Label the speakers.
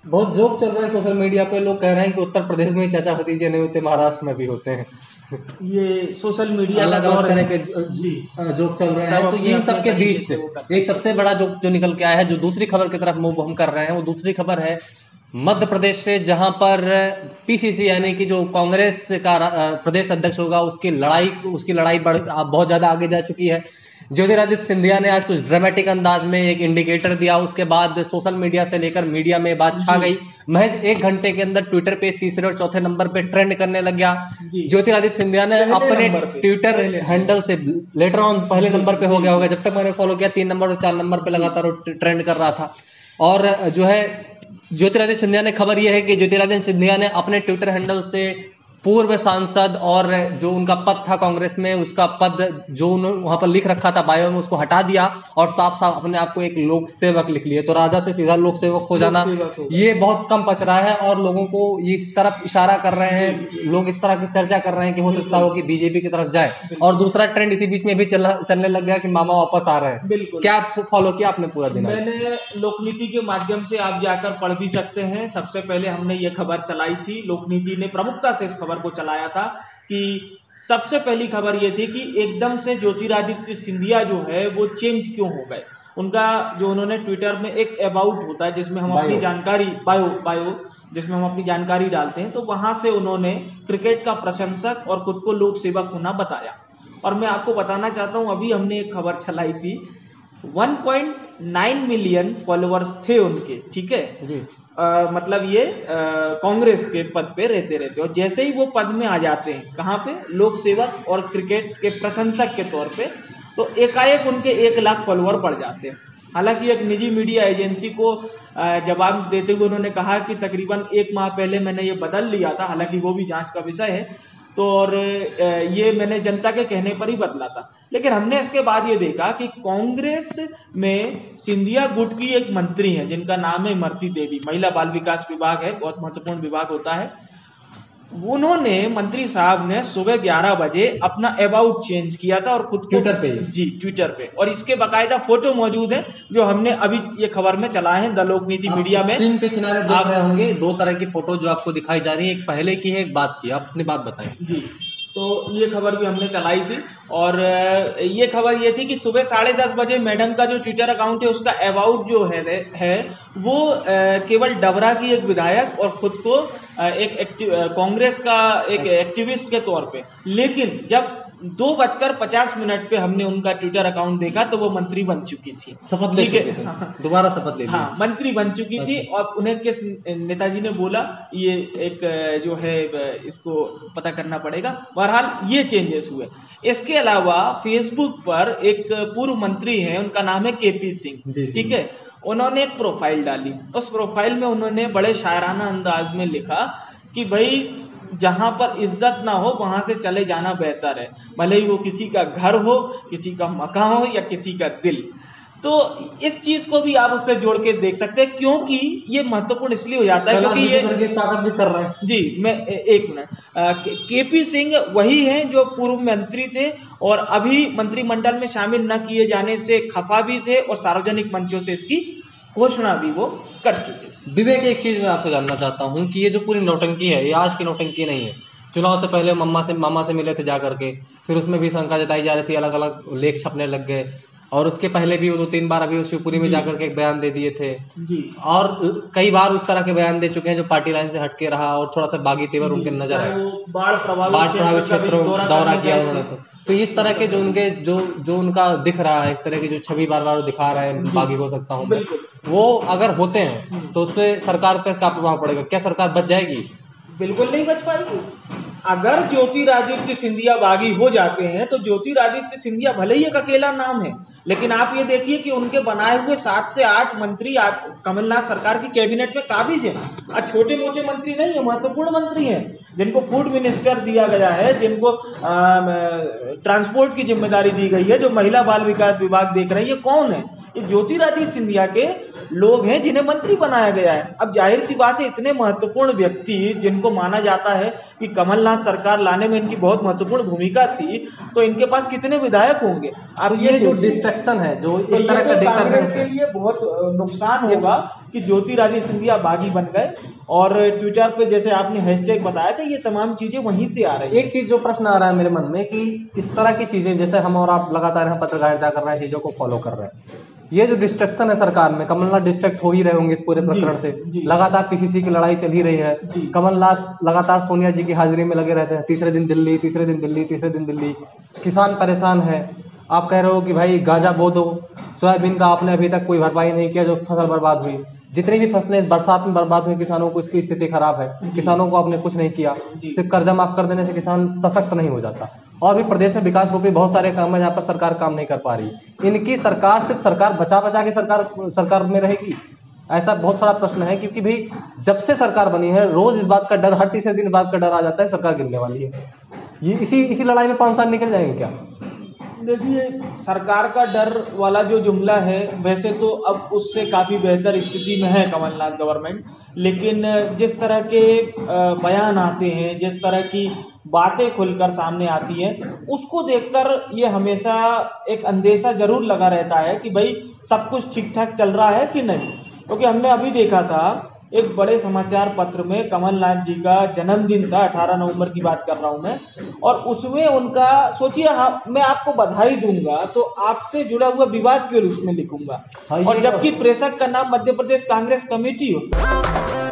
Speaker 1: बहुत जोक चल रहा है सोशल मीडिया पे, लोग कह रहे हैं कि उत्तर प्रदेश में ही चाचा भतीजे नहीं होते, महाराष्ट्र में भी होते हैं।
Speaker 2: ये सोशल मीडिया
Speaker 1: अलग
Speaker 2: का
Speaker 1: अलग
Speaker 2: दौर
Speaker 1: तरह
Speaker 2: है।
Speaker 1: के
Speaker 2: जी,
Speaker 1: जोक चल रहे
Speaker 2: सब
Speaker 1: हैं। तो
Speaker 2: अपने
Speaker 1: इन
Speaker 2: अपने
Speaker 1: सब के
Speaker 2: तरीके
Speaker 1: बीच
Speaker 2: से वो कर
Speaker 1: एक
Speaker 2: सकते हैं।
Speaker 1: सबसे बड़ा जोक जो निकल के आया है, जो दूसरी खबर की तरफ मूव हम कर रहे हैं, वो दूसरी खबर है मध्य प्रदेश से, जहां पर पीसीसी यानी कि जो कांग्रेस का प्रदेश अध्यक्ष होगा, उसकी लड़ाई बहुत ज्यादा आगे जा चुकी है। ज्योतिरादित्य सिंधिया ने आज कुछ ड्रामेटिक अंदाज में एक इंडिकेटर दिया, उसके बाद सोशल मीडिया से लेकर मीडिया में बात छा
Speaker 2: जी
Speaker 1: गई। महज 1 घंटे के अंदर ट्विटर पे तीसरे और चौथे नंबर पे ट्रेंड करने लग गया।
Speaker 2: जी,
Speaker 1: ज्योतिरादित्य सिंधिया ने
Speaker 2: पहले
Speaker 1: अपने
Speaker 2: नंबर पे,
Speaker 1: ट्विटर
Speaker 2: पहले नंबर
Speaker 1: हैंडल से लेटर ऑन पहले
Speaker 2: जी
Speaker 1: नंबर पे हो
Speaker 2: जी
Speaker 1: गया होगा,
Speaker 2: जी
Speaker 1: जब तक मैंने फॉलो किया 3 नंबर और 4 नंबर पे
Speaker 2: जी
Speaker 1: लगातार ट्रेंड कर रहा था। और जो है ज्योतिरादित्य सिंधिया ने, खबर यह है कि ज्योतिरादित्य सिंधिया ने अपने ट्विटर हैंडल से पूर्व सांसद और जो उनका पद था कांग्रेस में, उसका पद जो उन्होंने वहां पर लिख रखा था बायो में, उसको हटा दिया और साफ साफ अपने आप को एक लोक सेवक लिख लिए। तो राजा से सीधा लोक सेवक हो
Speaker 2: लोक
Speaker 1: जाना,
Speaker 2: सेवक हो गए।
Speaker 1: ये बहुत कम पच रहा है और लोगों को ये इस तरफ इशारा कर रहे हैं, लोग इस तरह की चर्चा कर रहे हैं कि हो सकता हो कि बीजेपी की तरफ जाए। और दूसरा ट्रेंड इसी बीच में भी चलने लग गया कि मामा वापस आ रहे हैं।
Speaker 2: बिल्कुल,
Speaker 1: क्या फॉलो किया आपने पूरा दिन आज?
Speaker 2: मैंने लोकनीति के माध्यम से, आप जाकर पढ़ भी सकते हैं, सबसे पहले हमने ये खबर चलाई थी, लोकनीति ने प्रमुखता से इस खबर को चलाया था कि सबसे पहली खबर ये थी कि एकदम से ज्योतिरादित्य सिंधिया जो है वो चेंज क्यों हो गए। उनका जो उन्होंने ट्विटर में एक अबाउट होता है जिसमें हम अपनी जानकारी, बायो जिसमें हम अपनी जानकारी डालते हैं, तो वहां से उन्होंने क्रिकेट का प्रशंसक और खुद को लोक सेवक होना बताया। और मैं आपको बताना चाहता हूं, अभी हमने एक खबर चलाई थी, 1.9 मिलियन फॉलोअर्स थे उनके, ठीक है
Speaker 1: जी।
Speaker 2: मतलब ये कांग्रेस के पद पे रहते रहते, और जैसे ही वो पद में आ जाते हैं, कहाँ पे, लोक सेवक और क्रिकेट के प्रशंसक के तौर पे, तो एकाएक उनके 1 लाख फॉलोअर बढ़ जाते हैं। हालांकि एक निजी मीडिया एजेंसी को जवाब देते हुए उन्होंने कहा कि तकरीबन 1 माह पहले मैंने ये बदल लिया था, हालांकि वो भी जांच का विषय है, तो और ये मैंने जनता के कहने पर ही बदला था। लेकिन हमने इसके बाद ये देखा कि कांग्रेस में सिंधिया गुट की एक मंत्री है जिनका नाम है इमरती देवी, महिला बाल विकास विभाग है, बहुत महत्वपूर्ण विभाग होता है। उन्होंने, मंत्री साहब ने सुबह 11 बजे अपना अबाउट चेंज किया था और खुद को
Speaker 1: ट्विटर पे
Speaker 2: जी ट्विटर पे, और इसके बाकायदा फोटो मौजूद है जो हमने अभी ये खबर में चलाए हैं द लोकनीति मीडिया में।
Speaker 1: स्क्रीन पे किनारे देख रहे होंगे 2 तरह की फोटो जो आपको दिखाई जा रही है, एक पहले की है, एक बाद की। आप अपनी बात बताएं।
Speaker 2: जी, तो ये खबर भी हमने चलाई थी, और ये खबर ये थी कि सुबह 10:30 बजे मैडम का जो ट्विटर अकाउंट है उसका अबाउट जो है वो केवल डबरा की एक विधायक और खुद को कांग्रेस का एक एक्टिविस्ट के तौर पे, लेकिन जब 2:50 पे हमने उनका ट्विटर अकाउंट देखा तो वो मंत्री बन चुकी थी,
Speaker 1: शपथ ले
Speaker 2: ठीक
Speaker 1: चुके
Speaker 2: है,
Speaker 1: थे, दोबारा शपथ ले ली।
Speaker 2: हाँ मंत्री बन चुकी थी। और उन्हें किस नेताजी ने बोला, ये एक जो है इसको पता करना पड़ेगा। बहरहाल ये चेंजेस हुए। इसके अलावा फेसबुक पर एक पूर्व मंत्री हैं, उनका नाम है केपी सिंह, ठीक है, उन्होंने एक प्रोफाइल डाली। उस प्रोफाइल में उन्होंने बड़े शायराना अंदाज में लिखा कि भाई जहां पर इज्जत ना हो वहां से चले जाना बेहतर है, भले ही वो किसी का घर हो, किसी का मकान हो या किसी का दिल। तो इस चीज को भी आप उससे जोड़ के देख सकते हैं, क्योंकि ये महत्वपूर्ण इसलिए हो जाता है क्योंकि ये
Speaker 1: स्वागत भी कर रहे हैं।
Speaker 2: जी, मैं एक मिनट, केपी सिंह वही हैं जो पूर्व मंत्री थे और अभी मंत्रिमंडल में शामिल न किए जाने से खफा भी थे, और सार्वजनिक मंचों से इसकी घोषणा भी वो कर चुके थे।
Speaker 1: विवेक, एक चीज मैं आपसे जानना चाहता हूँ कि ये जो पूरी नौटंकी है, ये आज की नौटंकी नहीं है। चुनाव से पहले मामा से मिले थे जा करके, फिर उसमें भी शंका जताई जा रही थी, अलग अलग लेख छपने लग गए, और उसके पहले भी वो 2-3 बार अभी शिवपुरी में जाकर के एक बयान दे दिए थे
Speaker 2: जी,
Speaker 1: और कई बार उस तरह के बयान दे चुके हैं जो पार्टी लाइन से हटके रहा और थोड़ा सा बागी तेवर उनके नजर आए।
Speaker 2: बाढ़ प्रभावित
Speaker 1: क्षेत्रों दौरा किया उन्होंने। तो इस तरह के जो उनके जो उनका दिख रहा है, एक तरह की जो छवि बार बार दिखा रहा है, बागी हो सकता हूँ मैं, वो अगर होते हैं तो उससे सरकार पर क्या प्रभाव पड़ेगा? क्या सरकार बच जाएगी?
Speaker 2: बिल्कुल नहीं बच पाएगी। अगर ज्योतिरादित्य सिंधिया बागी हो जाते हैं तो ज्योतिरादित्य सिंधिया भले ही एक अकेला नाम है, लेकिन आप ये देखिए कि उनके बनाए हुए 7 से 8 मंत्री कमलनाथ सरकार की कैबिनेट में काबिज हैं, और छोटे मोटे मंत्री नहीं है, महत्वपूर्ण मंत्री हैं, जिनको फूड मिनिस्टर दिया गया है, जिनको ट्रांसपोर्ट की जिम्मेदारी दी गई है, जो महिला बाल विकास विभाग देख रही है। कौन है? ये ज्योतिरादित्य सिंधिया के लोग हैं जिन्हें मंत्री बनाया गया है। अब जाहिर सी बात है, इतने महत्वपूर्ण व्यक्ति जिनको माना जाता है कि कमलनाथ सरकार लाने में इनकी बहुत महत्वपूर्ण भूमिका थी, तो इनके पास कितने विधायक होंगे।
Speaker 1: आप तो ये जो डिस्ट्रैक्शन है, जो
Speaker 2: तो
Speaker 1: एक तरह का
Speaker 2: कांग्रेस के लिए बहुत नुकसान होगा कि ज्योतिरादित्य सिंधिया बागी बन गए। और ट्विटर पे जैसे आपने हैशटैग बताया था, ये तमाम चीजें वहीं से आ रही है।
Speaker 1: एक चीज जो प्रश्न आ रहा है मेरे मन में कि इस तरह की चीजें, जैसे हम और आप लगातार यहाँ पत्रकारिता कर रहे हैं, चीजों को फॉलो कर रहे हैं, ये जो डिस्ट्रक्शन है सरकार में, कमलनाथ डिस्ट्रैक्ट हो ही रहे होंगे इस पूरे प्रकरण से। लगातार पीसीसी की लड़ाई चल ही रही है, कमलनाथ लगातार सोनिया जी की हाजिरी में लगे रहते हैं, तीसरे दिन दिल्ली, तीसरे दिन दिल्ली, तीसरे दिन दिल्ली। किसान परेशान है। आप कह रहे हो कि भाई गांजा बो दो, सोयाबीन का आपने अभी तक कोई भरपाई नहीं किया, जो फसल बर्बाद हुई। जितनी भी फसलें बरसात में बर्बाद हुई किसानों को, इसकी स्थिति खराब है। किसानों को आपने कुछ नहीं किया। सिर्फ कर्जा माफ कर देने से किसान सशक्त नहीं हो जाता। और भी प्रदेश में विकास रूपी बहुत सारे काम है जहाँ पर सरकार काम नहीं कर पा रही। इनकी सरकार सिर्फ सरकार बचा बचा के सरकार में रहेगी, ऐसा बहुत बड़ा प्रश्न है। क्योंकि भाई जब से सरकार बनी है, रोज इस बात का डर, हर तीसरे दिन इस बात का डर आ जाता है सरकार गिरने वाली है। ये इसी लड़ाई में 5 साल निकल जाएंगे क्या?
Speaker 2: देखिए, सरकार का डर वाला जो जुमला है, वैसे तो अब उससे काफ़ी बेहतर स्थिति में है कमलनाथ गवर्नमेंट, लेकिन जिस तरह के बयान आते हैं, जिस तरह की बातें खुलकर सामने आती हैं, उसको देखकर ये हमेशा एक अंदेशा जरूर लगा रहता है कि भाई सब कुछ ठीक ठाक चल रहा है कि नहीं। क्योंकि हमने अभी देखा था एक बड़े समाचार पत्र में कमलनाथ जी का जन्मदिन था, 18 नवंबर की बात कर रहा हूं मैं, और उसमें उनका, सोचिए, हाँ, मैं आपको बधाई दूंगा तो आपसे जुड़ा हुआ विवाद केवल उसमें लिखूंगा, और जबकि प्रेषक का नाम मध्य प्रदेश कांग्रेस कमेटी हो।